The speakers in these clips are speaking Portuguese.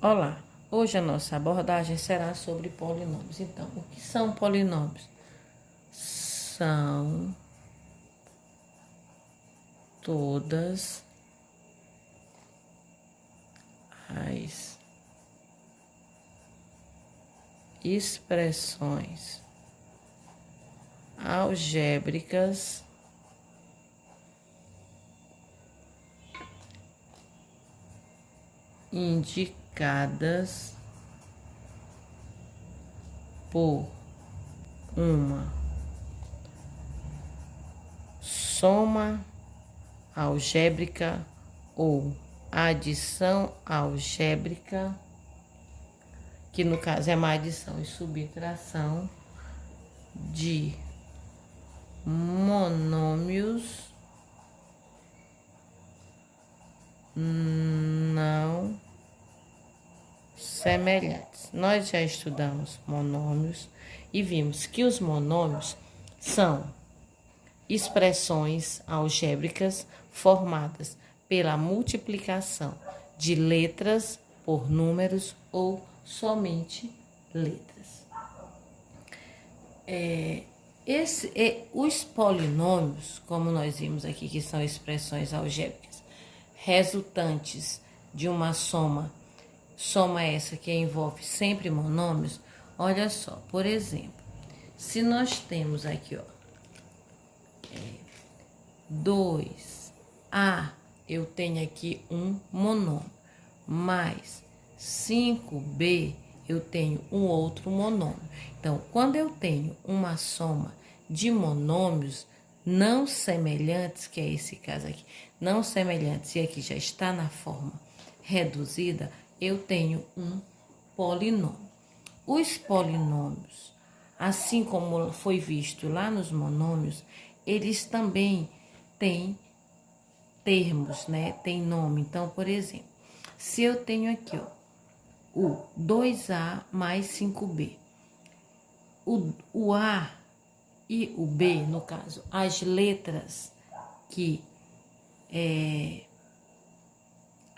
Olá, hoje a nossa abordagem será sobre polinômios. Então, o que são polinômios? São todas as expressões algébricas indicadas por uma soma algébrica ou adição algébrica, que no caso é uma adição e subtração de monômios não semelhantes. Nós já estudamos monômios e vimos que os monômios são expressões algébricas formadas pela multiplicação de letras por números ou somente letras. Os polinômios, como nós vimos aqui, que são expressões algébricas resultantes de uma soma essa que envolve sempre monômios. Olha só, por exemplo, se nós temos aqui, ó, 2A, eu tenho aqui um monômio, mais 5B, eu tenho um outro monômio. Então, quando eu tenho uma soma de monômios não semelhantes, que é esse caso aqui, não semelhantes, e aqui já está na forma reduzida, eu tenho um polinômio. Os polinômios, assim como foi visto lá nos monômios, eles também têm termos, né? Tem nome. Então, por exemplo, se eu tenho aqui, ó, o 2A mais 5B, o A e o B, no caso, as letras que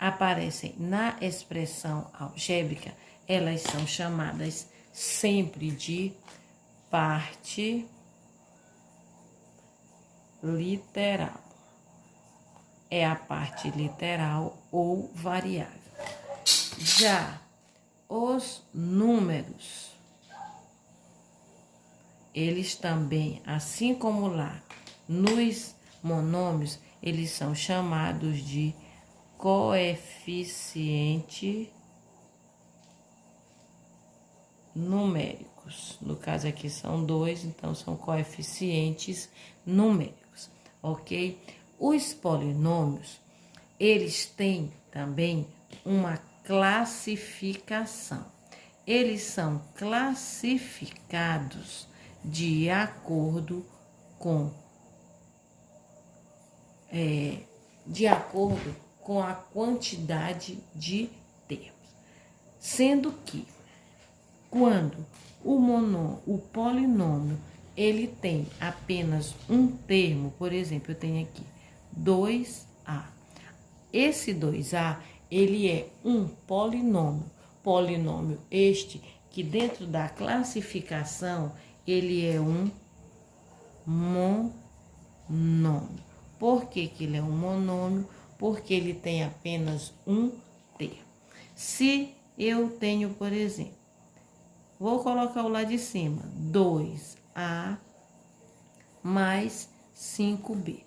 aparecem na expressão algébrica, elas são chamadas sempre de parte literal. É a parte literal ou variável. Já os números, eles também, assim como lá nos monômios, eles são chamados de coeficiente numéricos. No caso aqui são 2, então são coeficientes numéricos, ok? Os polinômios, eles têm também uma classificação. Eles são classificados de acordo com a quantidade de termos. Sendo que, quando o polinômio, ele tem apenas um termo, por exemplo, eu tenho aqui 2A. Esse 2A, ele é um polinômio. Polinômio este que dentro da classificação, ele é um monômio. Por que que ele é um monômio? Porque ele tem apenas um termo. Se eu tenho, por exemplo, vou colocar o lá de cima, 2A mais 5B.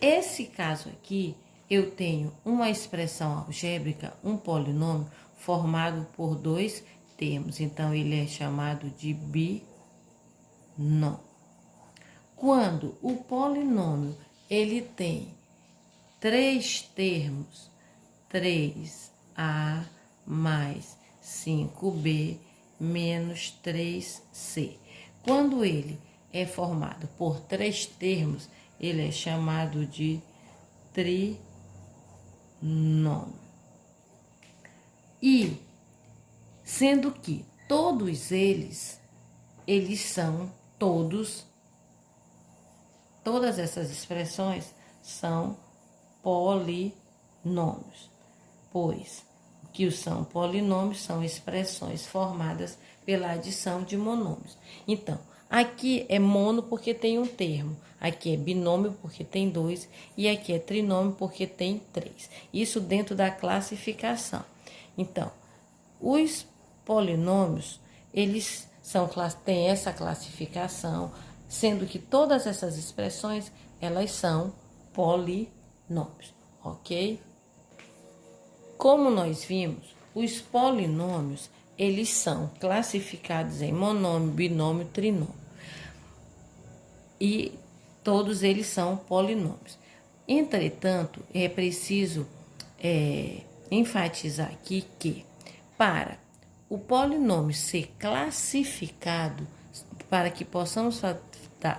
Esse caso aqui, eu tenho uma expressão algébrica, um polinômio, formado por dois termos. Então, ele é chamado de binômio. Quando o polinômio, ele tem três termos, 3A mais 5B menos 3C. Quando ele é formado por três termos, ele é chamado de trinômio. E, sendo que todos eles são todas essas expressões são polinômios, pois que são polinômios, são expressões formadas pela adição de monômios. Então, aqui é mono porque tem um termo, aqui é binômio porque tem 2 e aqui é trinômio porque tem 3. Isso dentro da classificação. Então, os polinômios, eles têm essa classificação, sendo que todas essas expressões, elas são polinômios, ok? Como nós vimos, os polinômios, eles são classificados em monômio, binômio, trinômio. E todos eles são polinômios. Entretanto, é preciso enfatizar aqui que, para o polinômio ser classificado, para que possamos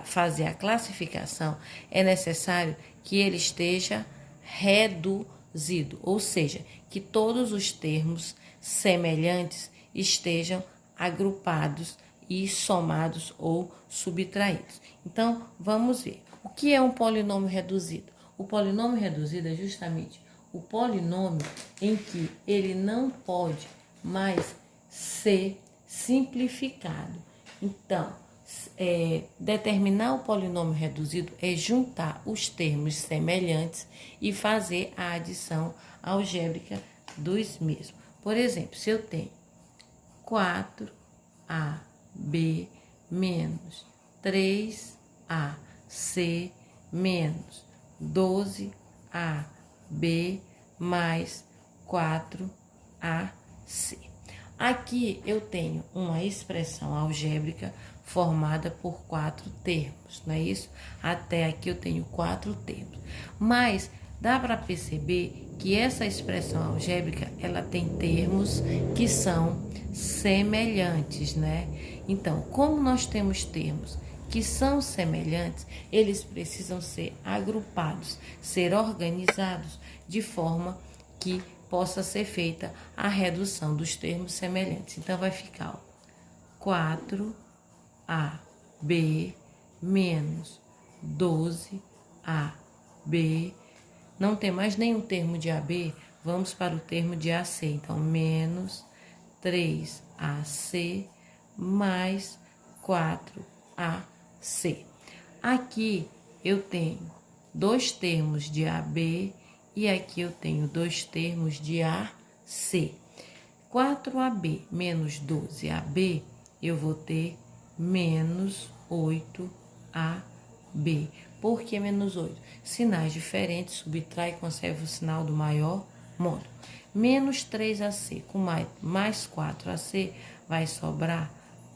fazer a classificação, é necessário que ele esteja reduzido, ou seja, que todos os termos semelhantes estejam agrupados e somados ou subtraídos. Então, vamos ver. O que é um polinômio reduzido? O polinômio reduzido é justamente o polinômio em que ele não pode mais ser simplificado. Então, determinar o polinômio reduzido é juntar os termos semelhantes e fazer a adição algébrica dos mesmos. Por exemplo, se eu tenho 4ab menos 3ac menos 12ab mais 4ac. Aqui eu tenho uma expressão algébrica formada por 4 termos, não é isso? Até aqui eu tenho 4 termos. Mas dá para perceber que essa expressão algébrica, ela tem termos que são semelhantes, né? Então, como nós temos termos que são semelhantes, eles precisam ser agrupados, ser organizados de forma que possa ser feita a redução dos termos semelhantes. Então, vai ficar 4ab menos 12ab. Não tem mais nenhum termo de AB, vamos para o termo de AC. Então, menos 3AC mais 4AC. Aqui eu tenho 2 termos de AB e aqui eu tenho 2 termos de AC. 4AB menos 12AB, eu vou ter menos 8AB. Por que menos 8? Sinais diferentes, subtrai e conserva o sinal do maior módulo. Menos 3AC com mais 4AC, vai sobrar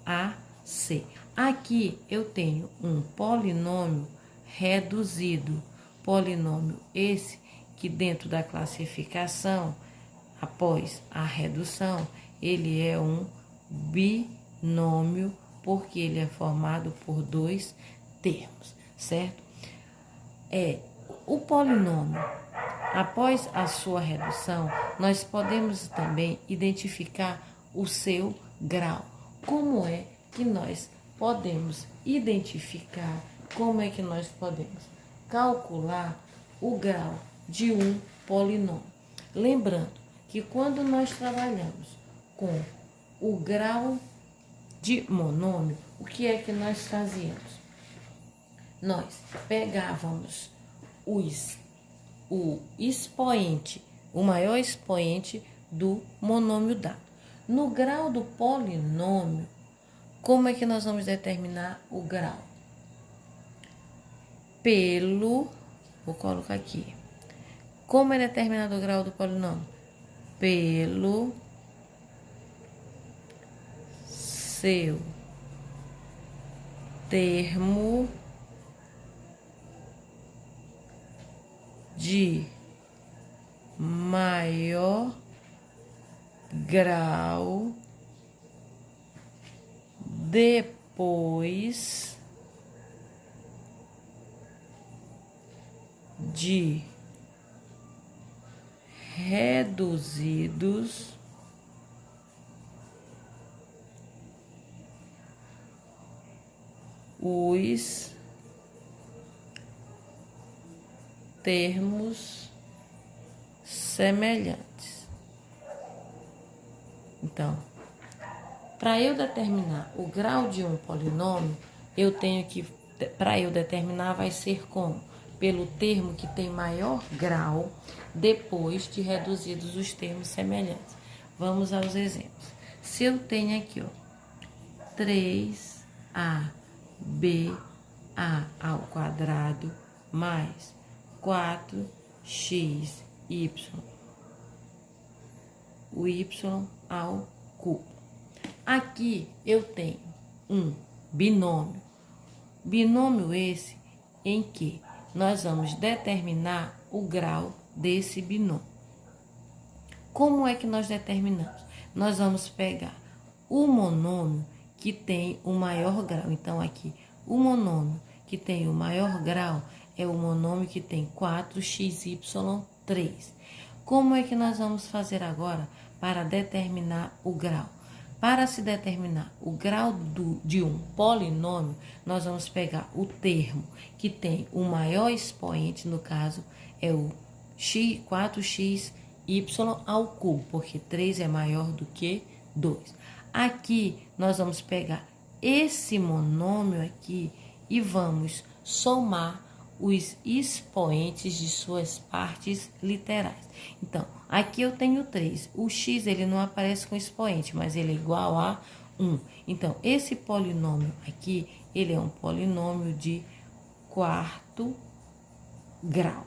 AC. Aqui eu tenho um polinômio reduzido. Polinômio esse que dentro da classificação, após a redução, ele é um binômio, porque ele é formado por 2 termos, certo? O polinômio, após a sua redução, nós podemos também identificar o seu grau. Como é que nós podemos identificar, como é que nós podemos calcular o grau de um polinômio? Lembrando que quando nós trabalhamos com o grau de monômio, o que é que nós fazíamos? Nós pegávamos o expoente, o maior expoente do monômio dado. No grau do polinômio, como é que nós vamos determinar o grau? Vou colocar aqui. Como é determinado o grau do polinômio? Pelo seu termo de maior grau depois de reduzidos os termos semelhantes. Então, para eu determinar o grau de um polinômio, eu tenho que, para eu determinar, vai ser como? Pelo termo que tem maior grau, depois de reduzidos os termos semelhantes. Vamos aos exemplos. Se eu tenho aqui, ó, 3ab ao quadrado mais 4xy, o y ao cubo. Aqui eu tenho um binômio. Binômio esse em que nós vamos determinar o grau desse binômio. Como é que nós determinamos? Nós vamos pegar o monômio que tem o maior grau. Então, aqui, o monômio que tem o maior grau é o monômio que tem 4xy3. Como é que nós vamos fazer agora para determinar o grau? Para se determinar o grau de um polinômio, nós vamos pegar o termo que tem o maior expoente, no caso, é o 4xy ao cubo, porque 3 é maior do que 2. Aqui, nós vamos pegar esse monômio aqui e vamos somar os expoentes de suas partes literais. Então, aqui eu tenho 3. O x ele não aparece com expoente, mas ele é igual a 1. Então, esse polinômio aqui, ele é um polinômio de quarto grau,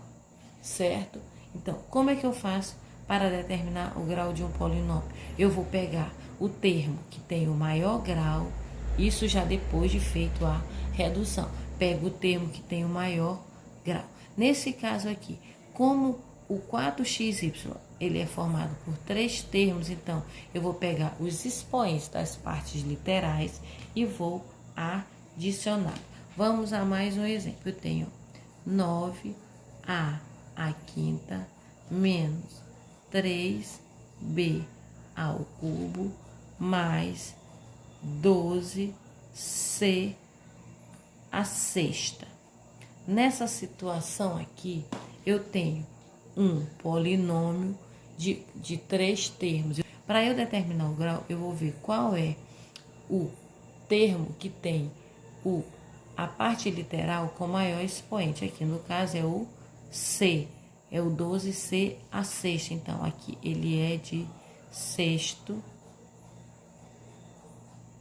certo? Então, como é que eu faço para determinar o grau de um polinômio? Eu vou pegar o termo que tem o maior grau, isso já depois de feito a redução. Pego o termo que tem o maior grau. Nesse caso aqui, como o 4xy ele é formado por 3 termos, então eu vou pegar os expoentes das partes literais e vou adicionar. Vamos a mais um exemplo. Eu tenho 9a à quinta menos 3b ao cubo mais 12c à sexta. Nessa situação aqui, eu tenho um polinômio de 3 termos. Para eu determinar o grau, eu vou ver qual é o termo que tem a parte literal com maior expoente. Aqui, no caso, é o C, é o 12c à sexta. Então, aqui ele é de sexto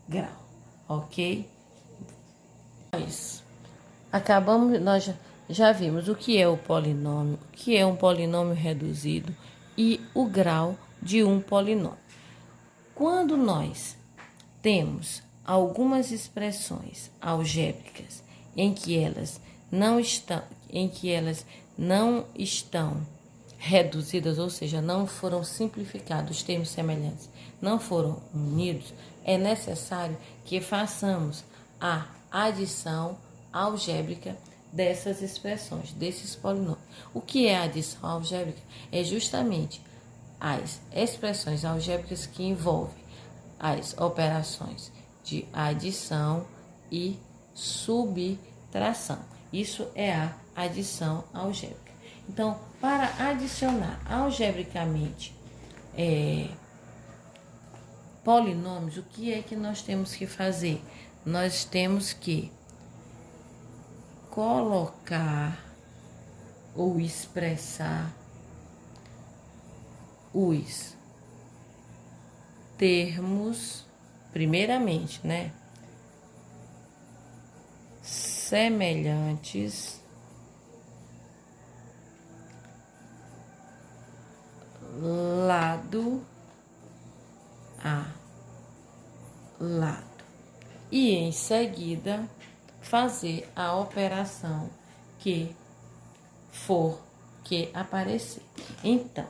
grau, ok? Nós já vimos o que é o polinômio, o que é um polinômio reduzido e o grau de um polinômio. Quando nós temos algumas expressões algébricas em que elas não estão reduzidas, ou seja, não foram simplificados, os termos semelhantes não foram unidos, é necessário que façamos a adição algébrica dessas expressões, desses polinômios. O que é a adição algébrica? É justamente as expressões algébricas que envolvem as operações de adição e subtração. Isso é a adição algébrica. Então, para adicionar algebricamente polinômios, o que é que nós temos que fazer? Nós temos que colocar ou expressar os termos, primeiramente, né? Semelhantes lado a lado. E em seguida fazer a operação que aparecer. Então,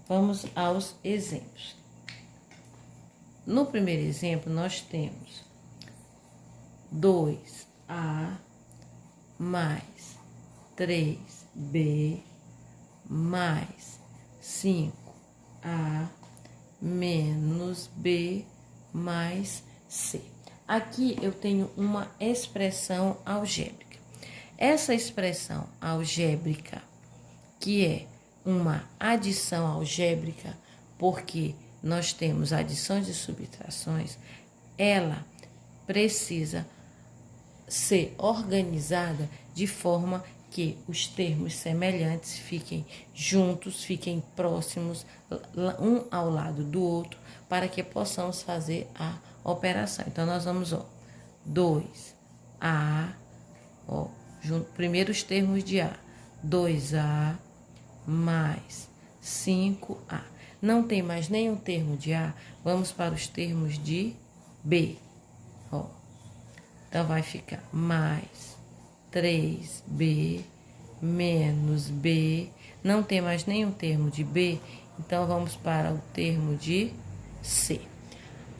vamos aos exemplos. No primeiro exemplo, nós temos 2a mais 3b mais 5a menos b mais c. Aqui eu tenho uma expressão algébrica. Essa expressão algébrica, que é uma adição algébrica, porque nós temos adições e subtrações, ela precisa ser organizada de forma que os termos semelhantes fiquem juntos, fiquem próximos, um ao lado do outro, para que possamos fazer a operação. Então, nós vamos, 2A, primeiro os termos de A, 2A mais 5A. Não tem mais nenhum termo de A, vamos para os termos de B, Então, vai ficar mais 3B menos B. Não tem mais nenhum termo de B, então vamos para o termo de C.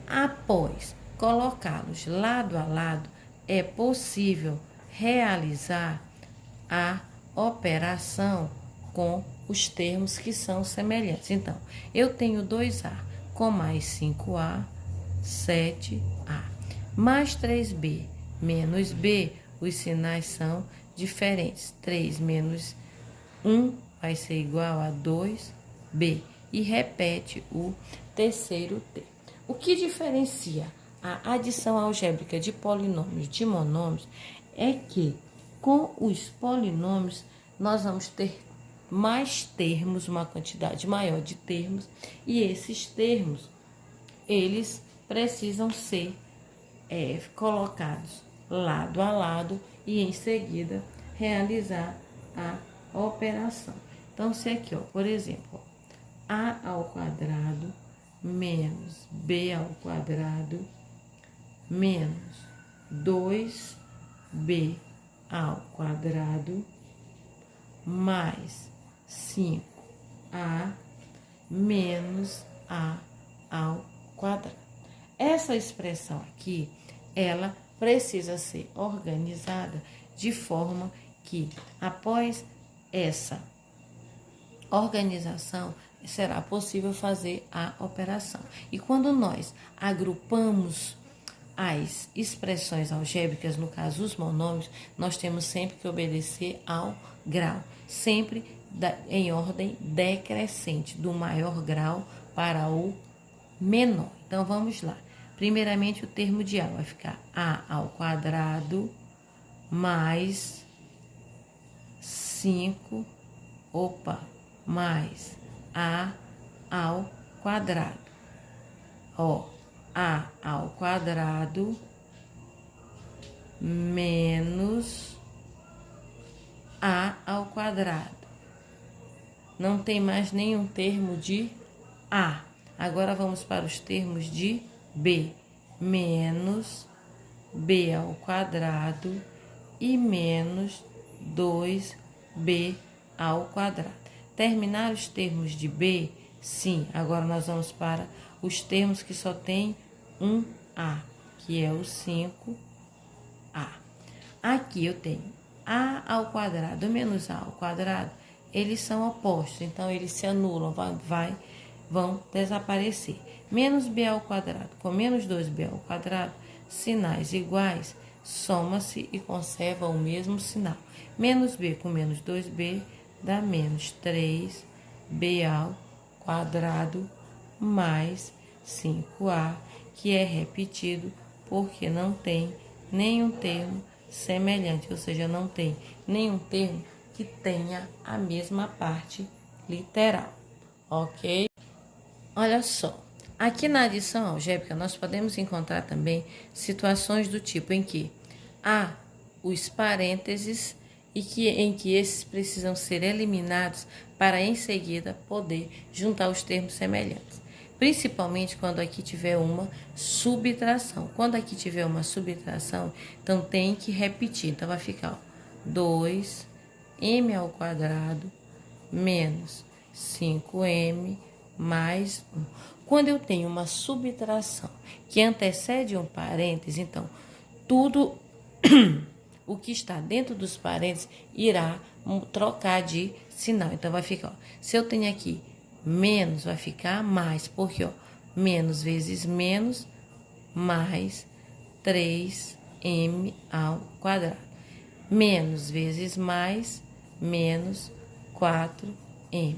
Após colocá-los lado a lado, é possível realizar a operação com os termos que são semelhantes. Então, eu tenho 2A com mais 5A, 7A, mais 3B menos B, os sinais são diferentes. 3 menos 1 vai ser igual a 2B. E repete o terceiro T. O que diferencia a adição algébrica de polinômios de monômios é que, com os polinômios, nós vamos ter mais termos, uma quantidade maior de termos, e esses termos, eles precisam ser colocados lado a lado e em seguida realizar a operação. Então, se aqui, por exemplo, A ao quadrado menos B ao quadrado menos 2B ao quadrado mais 5A menos A ao quadrado. Essa expressão aqui, ela precisa ser organizada de forma que, após essa organização, será possível fazer a operação. E quando nós agrupamos as expressões algébricas, no caso os monômios, nós temos sempre que obedecer ao grau, sempre em ordem decrescente, do maior grau para o menor. Então, vamos lá. Primeiramente, o termo de A vai ficar A ao quadrado mais 5, mais A ao quadrado. A ao quadrado menos A ao quadrado. Não tem mais nenhum termo de A. Agora, vamos para os termos de B, menos B ao quadrado e menos 2B ao quadrado. Terminar os termos de B? Sim, agora nós vamos para os termos que só tem um A, que é o 5A. Aqui eu tenho A ao quadrado menos A ao quadrado, eles são opostos, então eles se anulam, vão desaparecer. Menos B ao quadrado com menos 2B ao quadrado, sinais iguais, soma-se e conserva o mesmo sinal. Menos B com menos 2B dá menos 3B ao quadrado mais 5A, que é repetido porque não tem nenhum termo semelhante, ou seja, não tem nenhum termo que tenha a mesma parte literal, ok? Olha só, aqui na adição algébrica nós podemos encontrar também situações do tipo em que há os parênteses e em que esses precisam ser eliminados para em seguida poder juntar os termos semelhantes. Principalmente quando aqui tiver uma subtração. Quando aqui tiver uma subtração, então tem que repetir. Então vai ficar 2m ao quadrado menos 5m mais 1. Quando eu tenho uma subtração que antecede um parêntese, então tudo o que está dentro dos parênteses irá trocar de sinal. Então vai ficar, se eu tenho aqui menos, vai ficar mais, porque menos vezes menos mais 3m ao quadrado. Menos vezes mais, menos 4m.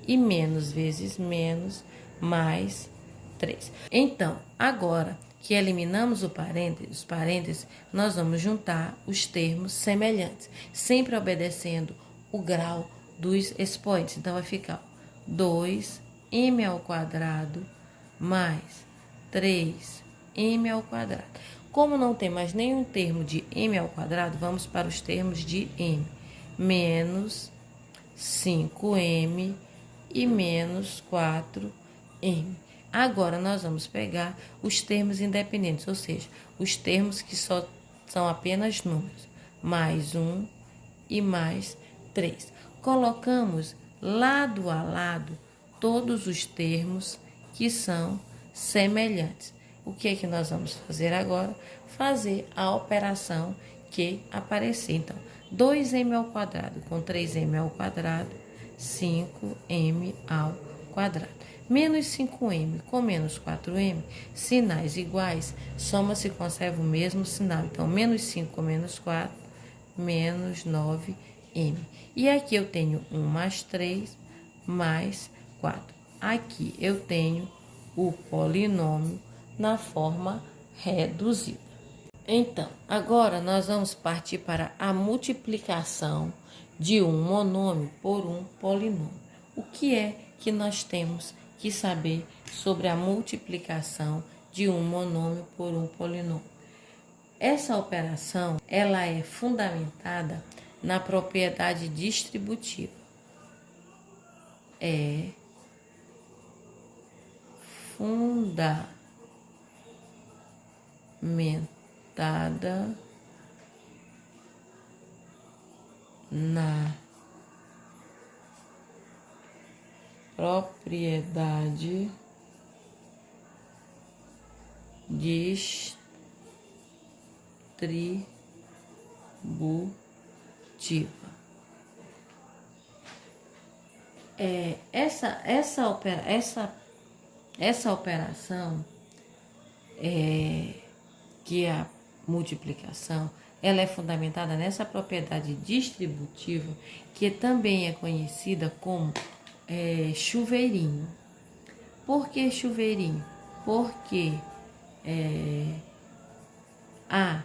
E menos vezes menos, mais 3. Então, agora que eliminamos os parênteses, nós vamos juntar os termos semelhantes, sempre obedecendo o grau dos expoentes. Então, vai ficar 2m ao quadrado mais 3m ao quadrado. Como não tem mais nenhum termo de m ao quadrado, vamos para os termos de m. Menos 5m e menos 4m. Agora, nós vamos pegar os termos independentes, ou seja, os termos que só são apenas números. Mais 1 e mais 3. Colocamos lado a lado todos os termos que são semelhantes. O que é que nós vamos fazer agora? Fazer a operação que aparecer. Então, 2m ao quadrado com 3m ao quadrado, 5m ao quadrado. Menos 5m com menos 4m, sinais iguais, soma-se e conserva o mesmo sinal. Então, menos 5 com menos 4, menos 9m. E aqui eu tenho 1 mais 3, mais 4. Aqui eu tenho o polinômio na forma reduzida. Então, agora nós vamos partir para a multiplicação de um monômio por um polinômio. O que é que nós temos que saber sobre a multiplicação de um monômio por um polinômio? Essa operação, ela é fundamentada na propriedade distributiva. É fundamentada na propriedade distributiva. Essa operação, que é a multiplicação, ela é fundamentada nessa propriedade distributiva, que também é conhecida como chuveirinho. Por que chuveirinho? Porque há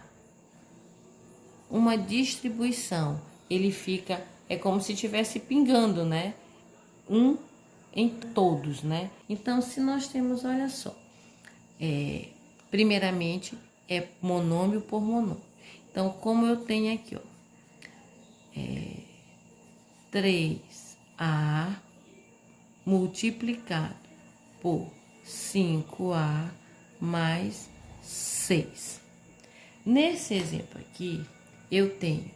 uma distribuição, ele fica, é como se estivesse pingando, né? Um em todos, né? Então, se nós temos, olha só, primeiramente é monômio por monômio. Então, como eu tenho aqui, ó, 3A multiplicado por 5A mais 6. Nesse exemplo aqui, eu tenho,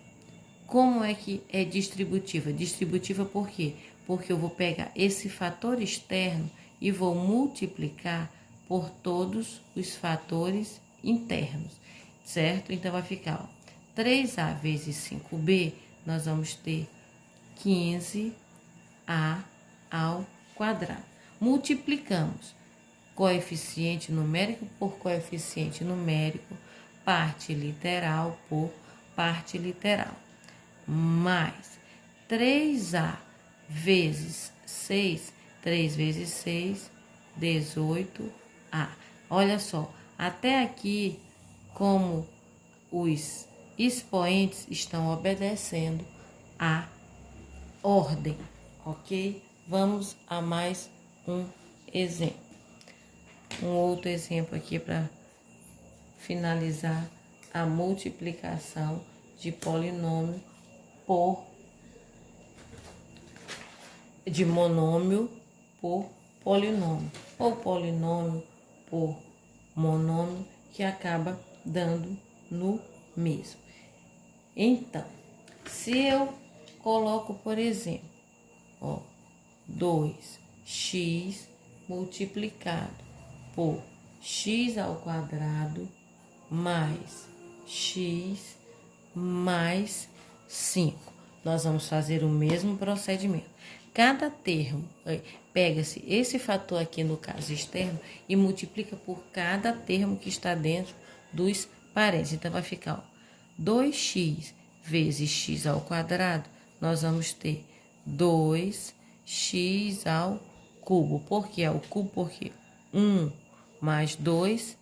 como é que é distributiva? Distributiva por quê? Porque eu vou pegar esse fator externo e vou multiplicar por todos os fatores internos, certo? Então, vai ficar, ó, 3A vezes 5B, nós vamos ter 15A ao quadrado. Multiplicamos coeficiente numérico por coeficiente numérico, parte literal por parte literal, mais 3A vezes 6, 3 vezes 6, 18A. Olha só, até aqui, como os expoentes estão obedecendo a ordem, ok? Vamos a mais um exemplo. Um outro exemplo aqui para finalizar a multiplicação de polinômio de monômio por polinômio, ou polinômio por monômio, que acaba dando no mesmo. Então, se eu coloco, por exemplo, ó, 2x multiplicado por x ao quadrado mais x mais 5. Nós vamos fazer o mesmo procedimento. Cada termo, pega-se esse fator aqui, no caso externo, e multiplica por cada termo que está dentro dos parênteses. Então, vai ficar, ó, 2x vezes x ao quadrado, nós vamos ter 2x ao cubo. Por que ao cubo? Porque 1 mais 2,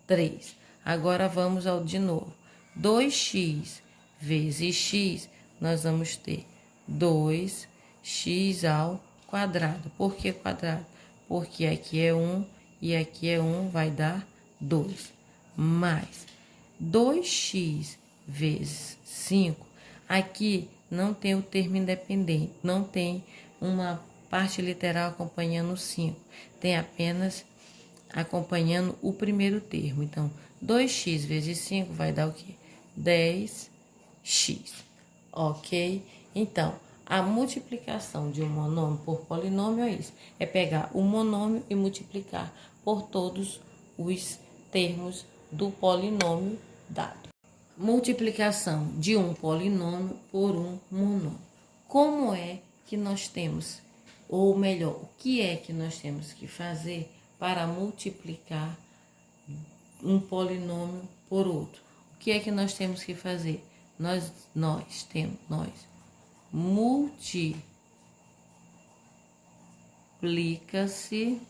3. Agora vamos ao de novo. 2x vezes x, nós vamos ter 2x ao quadrado. Por que quadrado? Porque aqui é 1 e aqui é 1, vai dar 2. Mais 2x vezes 5. Aqui não tem o termo independente, não tem uma parte literal acompanhando o 5. Tem apenas acompanhando o primeiro termo. Então, 2x vezes 5 vai dar o quê? 10x. Ok? Então, a multiplicação de um monômio por polinômio é isso. É pegar o monômio e multiplicar por todos os termos do polinômio dado. Multiplicação de um polinômio por um monômio. Como é que nós temos, ou melhor, o que é que nós temos que fazer para multiplicar um polinômio por outro? O que é que nós temos que fazer? Nós multiplica-se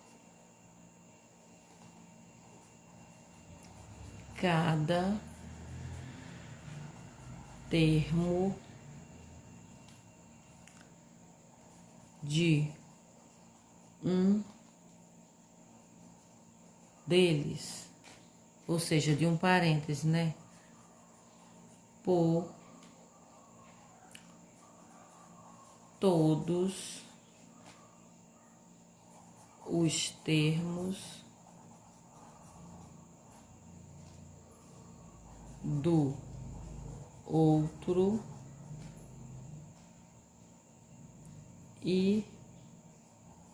cada termo de um deles, ou seja, de um parêntese, né? Por todos os termos do outro e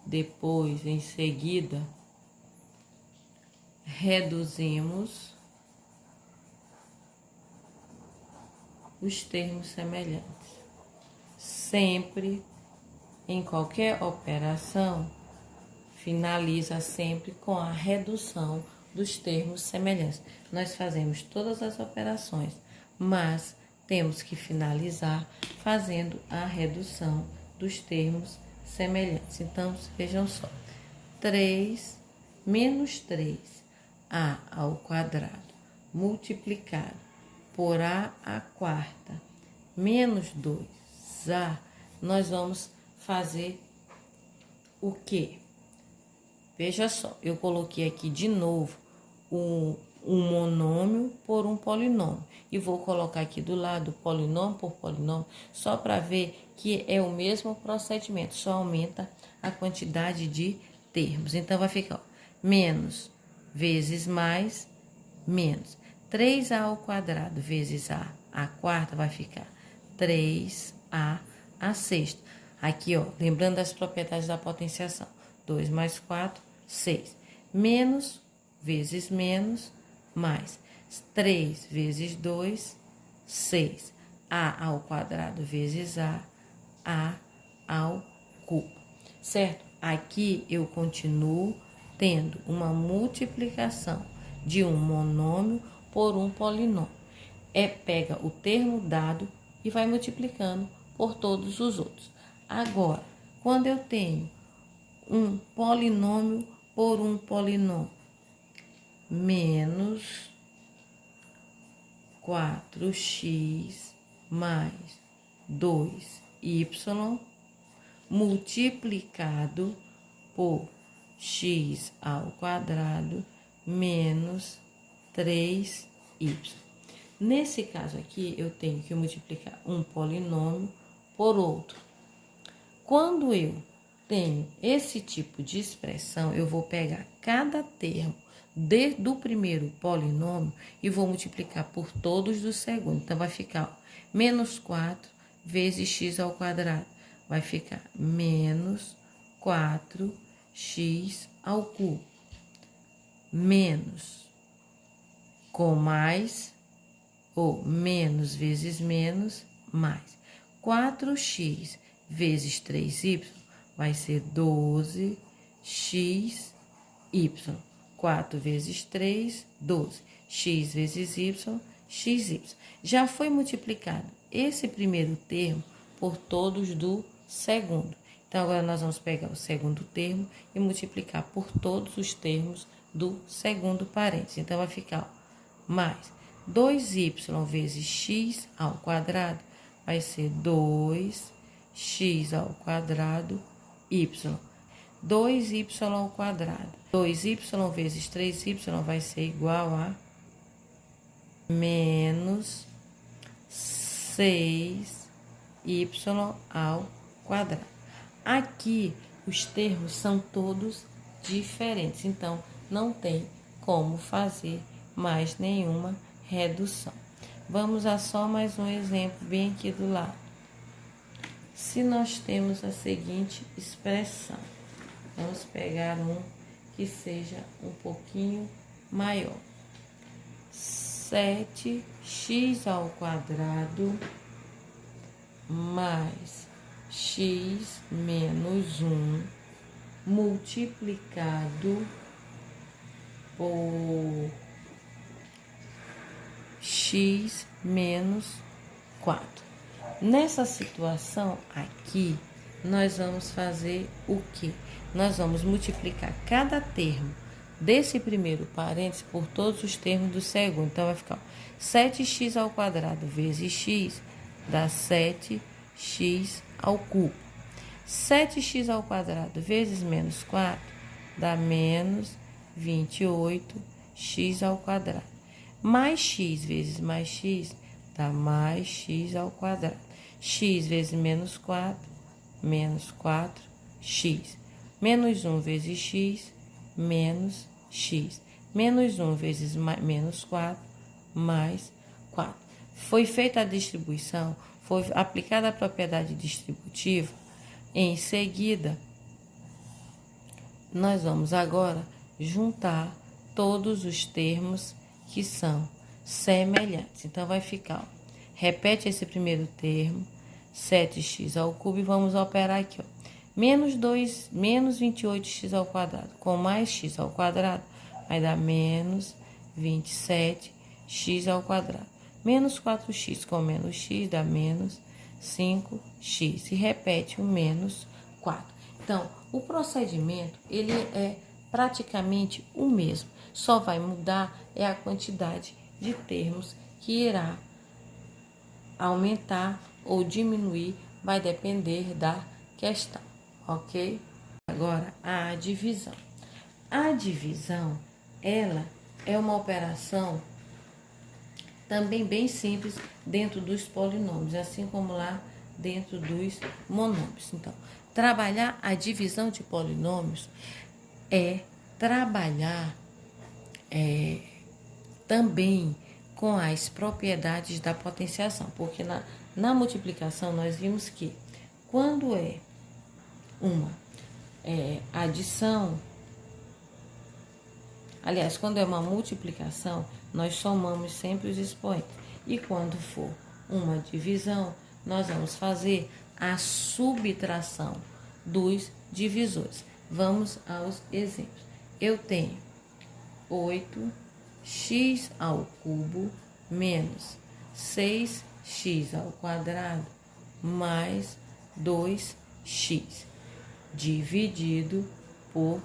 depois, em seguida, reduzimos os termos semelhantes. Sempre, em qualquer operação, finaliza sempre com a redução dos termos semelhantes. Nós fazemos todas as operações, mas temos que finalizar fazendo a redução dos termos semelhantes. Então, vejam só. 3 menos 3a ao quadrado multiplicado por a quarta menos 2a, nós vamos fazer o quê? Veja só, eu coloquei aqui de novo um monômio por um polinômio. E vou colocar aqui do lado polinômio por polinômio, só para ver que é o mesmo procedimento, só aumenta a quantidade de termos. Então, vai ficar, ó, menos vezes mais, menos. 3a ao quadrado vezes a quarta vai ficar 3a a sexta. Aqui, ó, lembrando das propriedades da potenciação. 2 mais 4, 6. Menos vezes menos, mais 3 vezes 2, 6. A ao quadrado vezes a ao cubo. Certo? Aqui eu continuo tendo uma multiplicação de um monômio por um polinômio. Pega o termo dado e vai multiplicando por todos os outros. Agora, quando eu tenho um polinômio por um polinômio, menos 4x mais 2y multiplicado por x ao quadrado menos 3y. Nesse caso aqui, eu tenho que multiplicar um polinômio por outro. Quando eu tenho esse tipo de expressão, eu vou pegar cada termo do primeiro polinômio e vou multiplicar por todos do segundo. Então, vai ficar, ó, menos 4 vezes x ao quadrado. Vai ficar menos 4x ao cubo. Menos com mais, ou menos vezes menos, mais. 4x vezes 3y vai ser 12xy. 4 vezes 3, 12. X vezes y, xy. Já foi multiplicado esse primeiro termo por todos do segundo. Então, agora nós vamos pegar o segundo termo e multiplicar por todos os termos do segundo parênteses. Então, vai ficar, ó, mais 2y vezes x ao quadrado vai ser 2x ao quadrado y. 2y ao quadrado. 2y vezes 3y vai ser igual a menos 6y ao quadrado. Aqui, os termos são todos diferentes, então, não tem como fazer mais nenhuma redução. Vamos a só mais um exemplo bem aqui do lado. Se nós temos a seguinte expressão, vamos pegar um que seja um pouquinho maior. 7x ao quadrado mais x menos 1 multiplicado por x menos 4. Nessa situação aqui, nós vamos fazer o quê? Nós vamos multiplicar cada termo desse primeiro parênteses por todos os termos do segundo. Então, vai ficar 7x ao quadrado vezes x dá 7x ao cubo. 7x ao quadrado vezes menos 4 dá menos 28x ao quadrado. Mais x vezes mais x dá mais x ao quadrado. X vezes menos 4, menos 4x. Menos 1 vezes x, menos x. Menos 1 vezes menos 4, mais 4. Foi feita a distribuição, foi aplicada a propriedade distributiva. Em seguida, nós vamos agora juntar todos os termos que são semelhantes. Então, vai ficar, ó, repete esse primeiro termo, 7x ao cubo, e vamos operar aqui, ó. Menos 28x ao quadrado, com mais x ao quadrado, vai dar menos 27x ao quadrado. Menos 4x com menos x dá menos 5x. E repete o menos 4. Então, o procedimento, ele é praticamente o mesmo. Só vai mudar é a quantidade de termos que irá aumentar ou diminuir, vai depender da questão, ok? Agora, a divisão. A divisão, ela é uma operação também bem simples dentro dos polinômios, assim como lá dentro dos monômios. Então, trabalhar a divisão de polinômios é trabalhar também com as propriedades da potenciação, porque na multiplicação nós vimos que quando é uma adição, aliás, quando é uma multiplicação, nós somamos sempre os expoentes. E quando for uma divisão, nós vamos fazer a subtração dos divisores. Vamos aos exemplos. Eu tenho 8x ao cubo menos 6x ao quadrado mais 2x dividido por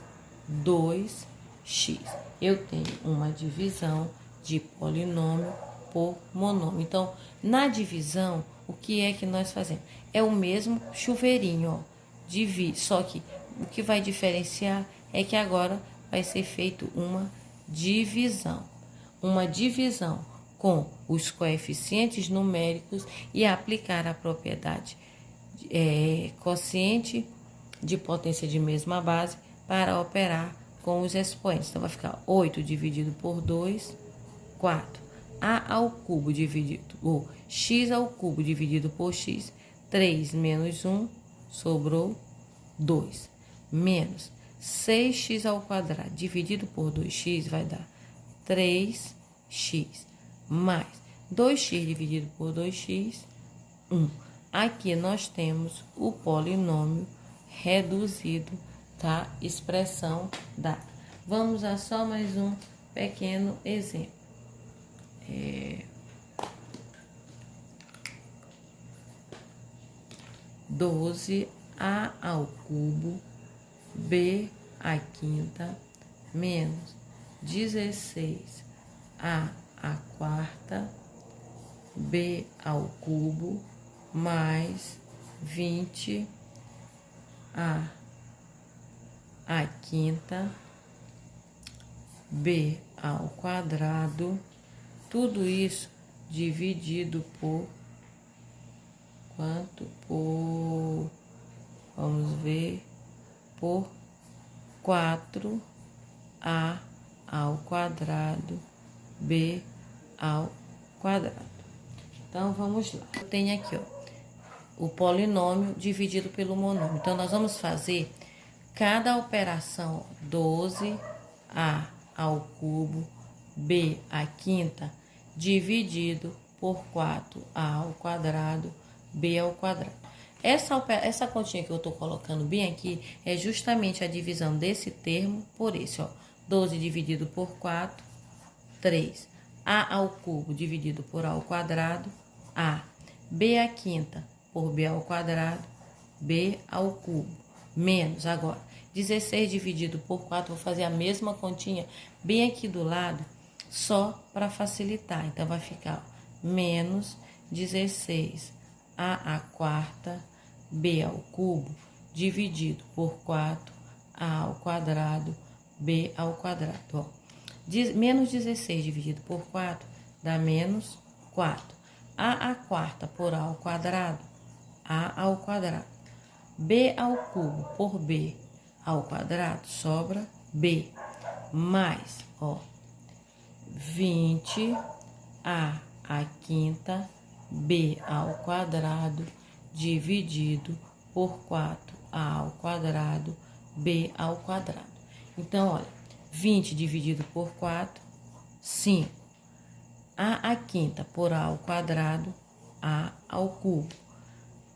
2x. Eu tenho uma divisão de polinômio por monômio. Então, na divisão, o que é que nós fazemos? É o mesmo chuveirinho, ó, divide, só que o que vai diferenciar é que agora vai ser feito uma divisão. Uma divisão com os coeficientes numéricos e aplicar a propriedade quociente de potência de mesma base para operar com os expoentes. Então, vai ficar 8 dividido por 2, 4. A ao cubo dividido por x ao cubo dividido por x, 3 menos 1, sobrou 2. Menos 6x ao quadrado dividido por 2x vai dar 3x. Mais 2x dividido por 2x, 1. Aqui nós temos o polinômio reduzido da expressão dada. Vamos a só mais um pequeno exemplo. 12 A ao cubo, B à quinta, menos 16 A à quarta, B ao cubo, mais 20 A à quinta, B ao quadrado, tudo isso dividido por quanto? Vamos ver, por 4A ao quadrado, B ao quadrado. Então, vamos lá. Eu tenho aqui, ó, o polinômio dividido pelo monômio. Então, nós vamos fazer cada operação 12A ao cubo, B à quinta, dividido por 4A ao quadrado, B ao quadrado. Essa continha que eu tô colocando bem aqui é justamente a divisão desse termo por esse, ó. 12 dividido por 4, 3. A ao cubo dividido por A ao quadrado, A. B à quinta por B ao quadrado, B ao cubo. Menos, agora, 16 dividido por 4, vou fazer a mesma continha bem aqui do lado, só para facilitar. Então, vai ficar, ó, menos 16 A à quarta, B ao cubo, dividido por 4, A ao quadrado, B ao quadrado, ó. Menos 16 dividido por 4 dá menos 4. A à quarta por A ao quadrado, A ao quadrado. B ao cubo por B ao quadrado, sobra B. Mais, ó, 20 A à quinta, B ao quadrado, dividido por 4A ao quadrado, B ao quadrado. Então, olha, 20 dividido por 4, 5. A à quinta por A ao quadrado, A ao cubo.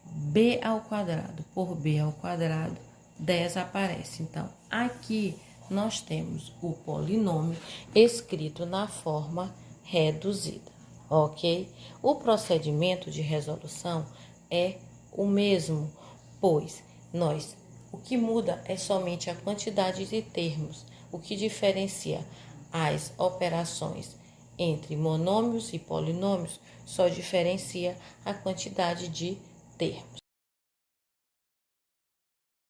B ao quadrado por B ao quadrado, 10 aparece. Então, aqui nós temos o polinômio escrito na forma reduzida, ok? O procedimento de resolução é o mesmo, pois o que muda é somente a quantidade de termos. O que diferencia as operações entre monômios e polinômios só diferencia a quantidade de termos.